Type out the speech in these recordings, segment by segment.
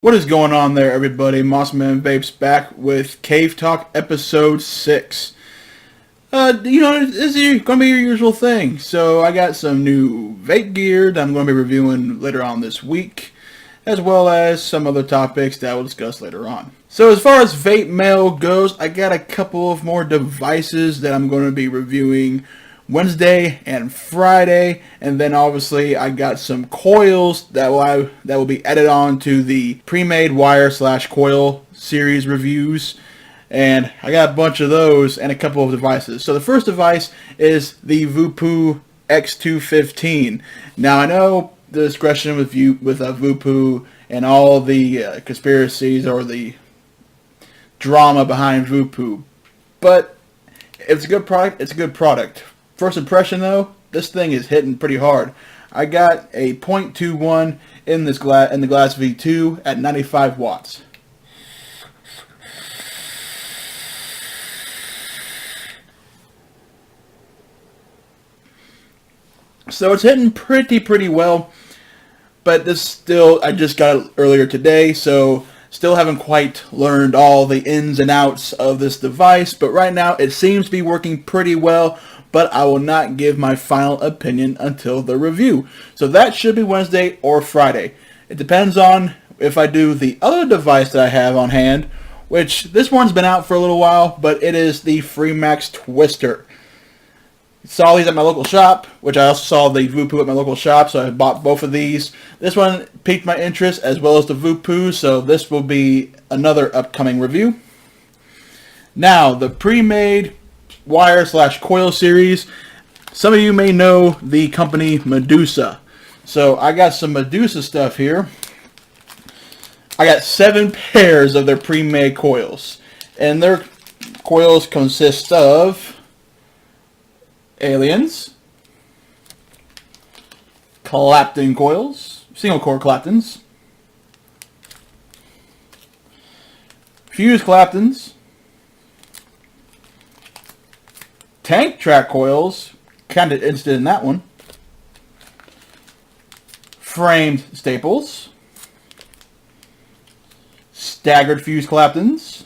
What is going on there, everybody? Mossman Vapes back with Cave Talk Episode 6. This is going to be your usual thing. So I got some new vape gear that I'm going to be reviewing later on this week, as well as some other topics that we'll discuss later on. So as far as vape mail goes, I got a couple of more devices that I'm going to be reviewing Wednesday and Friday, and then obviously I got some coils that will be added on to the pre-made wire / coil series reviews, and I got a bunch of those and a couple of devices. So the first device is the Voopoo X215. Now I know the discretion with Voopoo and all the conspiracies or the drama behind Voopoo, but if it's a good product, it's a good product. First impression though, this thing is hitting pretty hard. I got a 0.21 in the Glass V2 at 95 watts. So it's hitting pretty well, but this still, I just got it earlier today, so still haven't quite learned all the ins and outs of this device, but right now it seems to be working pretty well, but I will not give my final opinion until the review. So that should be Wednesday or Friday. It depends on if I do the other device that I have on hand, which this one's been out for a little while, but it is the Freemax Twister. Saw these at my local shop, which I also saw the Voopoo at my local shop, so I bought both of these. This one piqued my interest as well as the Voopoo, so this will be another upcoming review. Now, the pre-made wire / coil series. Some of you may know the company Medusa. So I got some Medusa stuff here. I got 7 pairs of their pre-made coils. And their coils consist of Aliens, Clapton coils, single core Claptons, Fuse Claptons, Tank track coils, kind of interested in that one. Framed staples. Staggered fuse Claptons.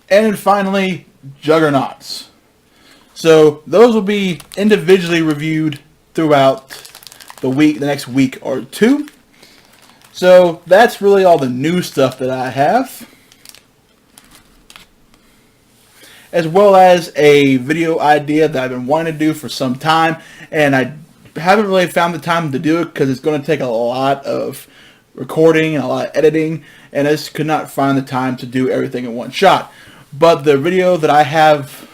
And finally, juggernauts. So those will be individually reviewed throughout the next week or two. So that's really all the new stuff that I have, as well as a video idea that I've been wanting to do for some time, and I haven't really found the time to do it because it's going to take a lot of recording and a lot of editing, and I just could not find the time to do everything in one shot. But the video that I have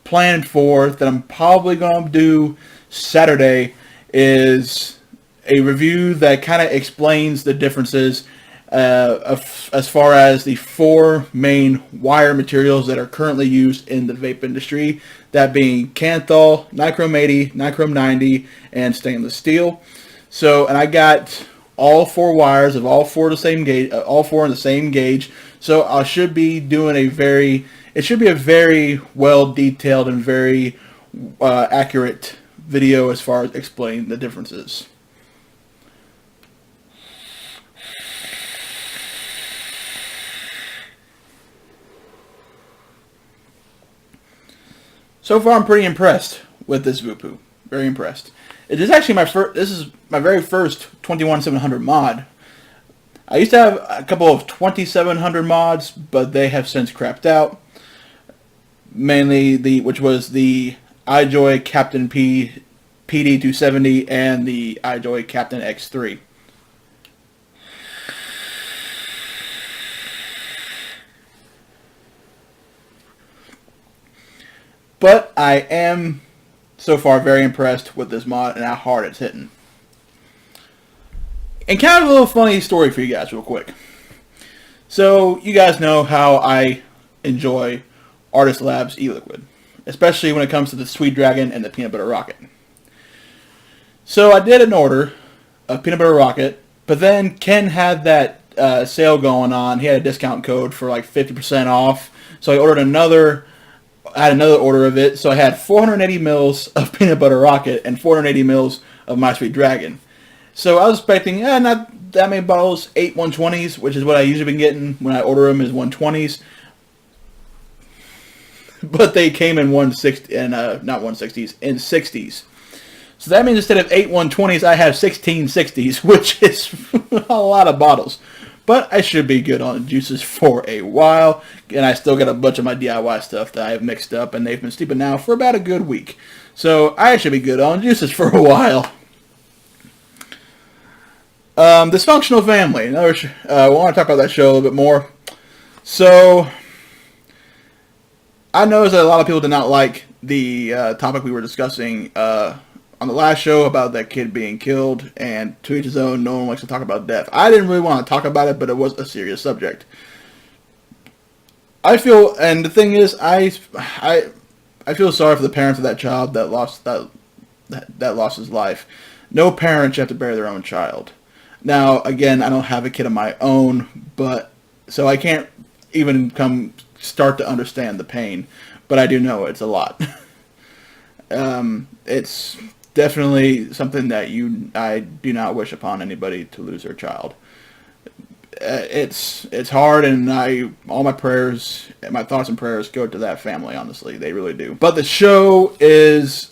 planned for, that I'm probably going to do Saturday, is a review that kind of explains the differences as far as the 4 main wire materials that are currently used in the vape industry, that being Kanthal, Nichrome 80, Nichrome 90, and stainless steel. So, and I got all 4 wires of all 4 in the same gauge. So I should be doing it should be a very well detailed and very accurate video as far as explaining the differences. So far, I'm pretty impressed with this Voopoo. Very impressed. It is actually this is my very first 21700 mod. I used to have a couple of 2700 mods, but they have since crapped out. Mainly which was the iJoy Captain P PD270 and the iJoy Captain X3. But I am so far very impressed with this mod and how hard it's hitting. And kind of a little funny story for you guys real quick. So you guys know how I enjoy Artist Labs e-liquid, especially when it comes to the Sweet Dragon and the Peanut Butter Rocket. So I did an order of Peanut Butter Rocket, but then Ken had that sale going on. He had a discount code for like 50% off. So I had another order of it, so I had 480 mils of Peanut Butter Rocket and 480 mils of My Sweet Dragon. So I was expecting, not that many bottles, 8 120s, which is what I usually been getting when I order them is 120s. But they came in 160 and not 160s, in 60s. So that means instead of 8 120s, I have 16 60s, which is a lot of bottles. But I should be good on juices for a while. And I still got a bunch of my DIY stuff that I have mixed up, and they've been steeping now for about a good week. So I should be good on juices for a while. Dysfunctional Family. I want to talk about that show a little bit more. So I noticed that a lot of people did not like the topic we were discussing on the last show about that kid being killed, and to each his own, no one likes to talk about death. I didn't really want to talk about it, but it was a serious subject. I feel, and the thing is, I feel sorry for the parents of that child that lost his life. No parent should have to bury their own child. Now, again, I don't have a kid of my own, but so I can't even start to understand the pain, but I do know it's a lot. It's definitely something that I do not wish upon anybody to lose their child. It's hard, and all my prayers, my thoughts and prayers go to that family. Honestly, they really do. But the show is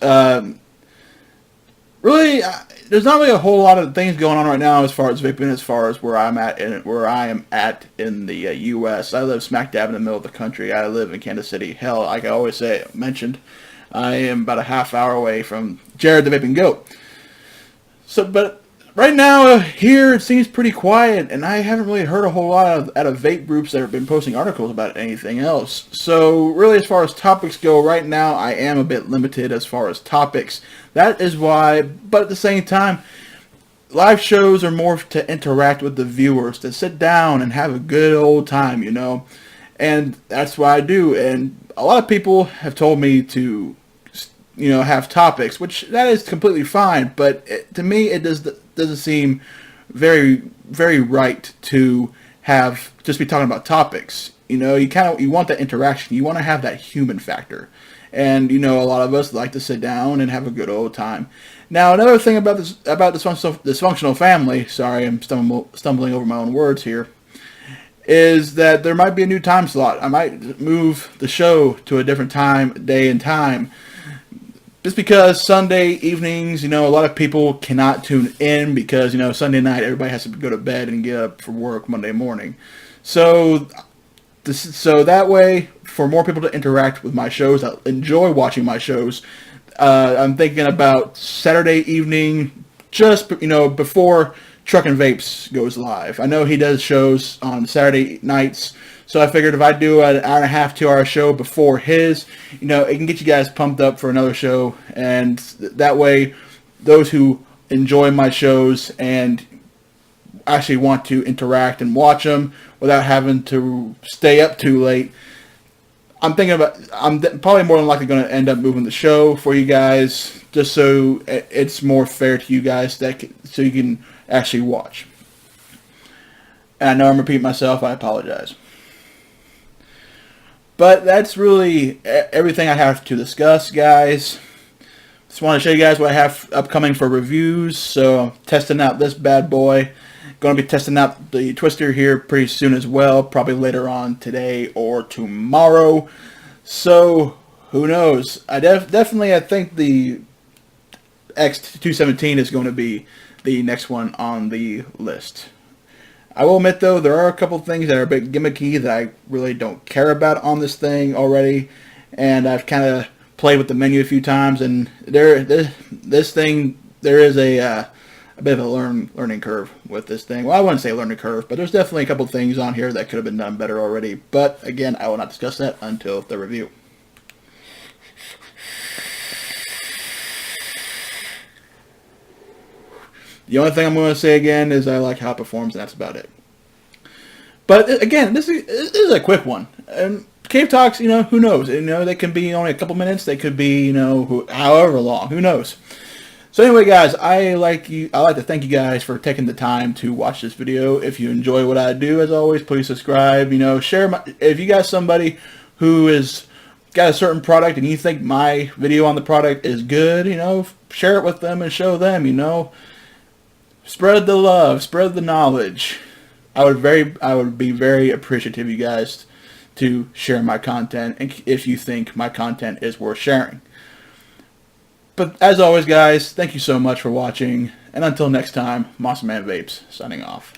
really there's not really a whole lot of things going on right now as far as vaping, as far as where I am at in the U.S. I live smack dab in the middle of the country. I live in Kansas City. Hell, like I always mentioned, I am about a half hour away from Jared the Vaping Goat. So, but right now here it seems pretty quiet, and I haven't really heard a whole lot out of vape groups that have been posting articles about anything else. So really, as far as topics go, right now I am a bit limited as far as topics. That is why, but at the same time, live shows are more to interact with the viewers, to sit down and have a good old time, and that's what I do. And a lot of people have told me to have topics, which that is completely fine, but to me it doesn't seem very, very right to have just be talking about topics. You want that interaction. You want to have that human factor. And a lot of us like to sit down and have a good old time. Now, another thing about Dysfunctional Family, sorry, I'm stumbling over my own words here, is that there might be a new time slot. I might move the show to a different day and time. Just because Sunday evenings, a lot of people cannot tune in because, Sunday night everybody has to go to bed and get up for work Monday morning. So that way, for more people to interact with my shows, that enjoy watching my shows, I'm thinking about Saturday evening, just, before Truck and Vapes goes live. I know he does shows on Saturday nights, so I figured if I do an hour and a half, 2 hour show before his, it can get you guys pumped up for another show. And that way, those who enjoy my shows and actually want to interact and watch them without having to stay up too late, I'm probably more than likely going to end up moving the show for you guys, just so it's more fair to you guys, so you can actually watch. And I know I'm repeating myself, I apologize. But that's really everything I have to discuss, guys. Just want to show you guys what I have upcoming for reviews. So I'm testing out this bad boy. Going to be testing out the Twister here pretty soon as well. Probably later on today or tomorrow. So who knows? I think the X217 is going to be the next one on the list. I will admit, though, there are a couple things that are a bit gimmicky that I really don't care about on this thing already, and I've kind of played with the menu a few times, and this thing, there is a bit of a learning curve with this thing. Well, I wouldn't say learning curve, but there's definitely a couple things on here that could have been done better already, but again, I will not discuss that until the review. The only thing I'm going to say again is I like how it performs, and that's about it. But again, this is a quick one. And Cave Talks, who knows? They can be only a couple minutes. They could be, however long. Who knows? So anyway, guys, I like to thank you guys for taking the time to watch this video. If you enjoy what I do, as always, please subscribe. Share if you got somebody who is got a certain product and you think my video on the product is good, share it with them and show them, Spread the love, spread the knowledge. I would be very appreciative, you guys, to share my content, and if you think my content is worth sharing. But as always, guys, thank you so much for watching, and until next time, Mossman Vapes signing off.